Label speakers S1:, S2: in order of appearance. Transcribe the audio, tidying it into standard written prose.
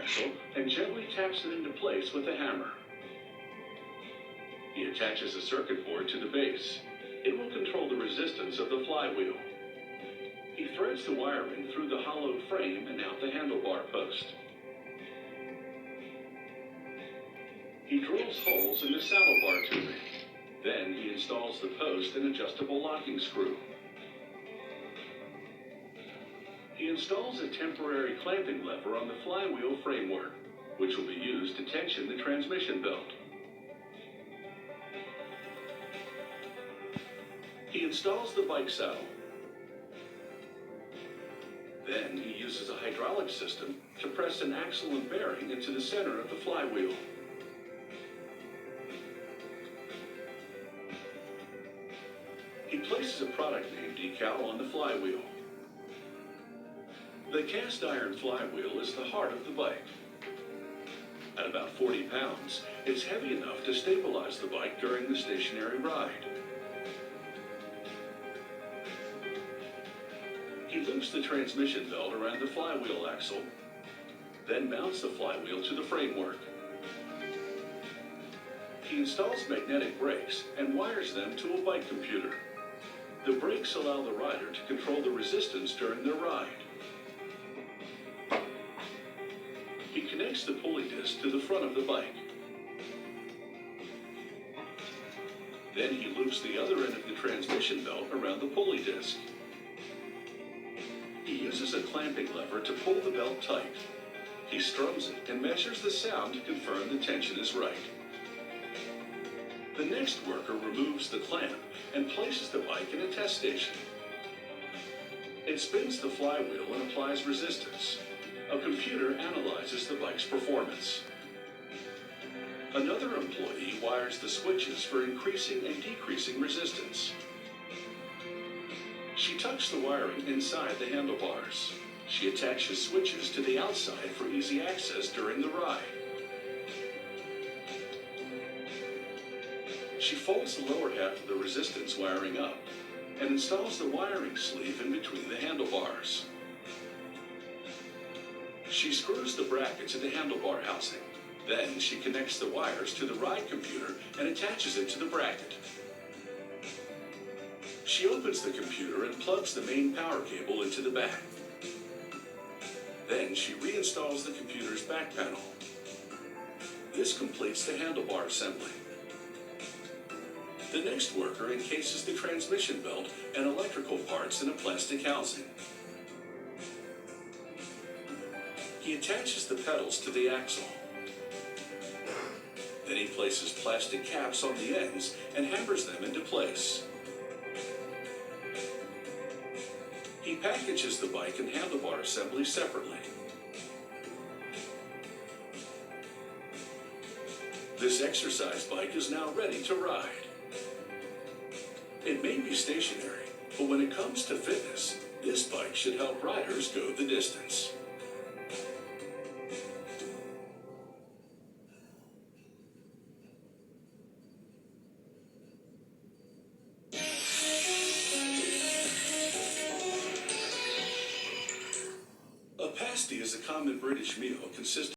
S1: axle and gently taps it into place with a hammer. He attaches a circuit board to the base. It will control the resistance of the flywheel. He threads the wiring through the hollowed frame and out the handlebar post. He drills holes in the saddle bar tubing. Then he installs the post and adjustable locking screw. He installs a temporary clamping lever on the flywheel framework, which will be used to tension the transmission belt. He installs the bike saddle. Then he uses a hydraulic system to press an axle and bearing into the center of the flywheel. He places a product name decal on the flywheel. The cast iron flywheel is the heart of the bike. At about 40 pounds, it's heavy enough to stabilize the bike during the stationary ride. He loops the transmission belt around the flywheel axle, then mounts the flywheel to the framework. He installs magnetic brakes and wires them to a bike computer. The brakes allow the rider to control the resistance during their ride. He connects the pulley disc to the front of the bike. Then he loops the other end of the transmission belt around the pulley disc. He uses a clamping lever to pull the belt tight. He strums it and measures the sound to confirm the tension is right. The next worker removes the clamp and places the bike in a test station. It spins the flywheel and applies resistance. A computer analyzes the bike's performance. Another employee wires the switches for increasing and decreasing resistance. She tucks the wiring inside the handlebars. She attaches switches to the outside for easy access during the ride. She folds the lower half of the resistance wiring up and installs the wiring sleeve in between the handlebars. She screws the bracket to the handlebar housing. Then she connects the wires to the ride computer and attaches it to the bracket. She opens the computer and plugs the main power cable into the back. Then she reinstalls the computer's back panel. This completes the handlebar assembly. The next worker encases the transmission belt and electrical parts in a plastic housing. He attaches the pedals to the axle. Then he places plastic caps on the ends and hammers them into place. He packages the bike and handlebar assembly separately. This exercise bike is now ready to ride. It may be stationary, but when it comes to fitness, this bike should help riders go the distance. A pasty is a common British meal consisting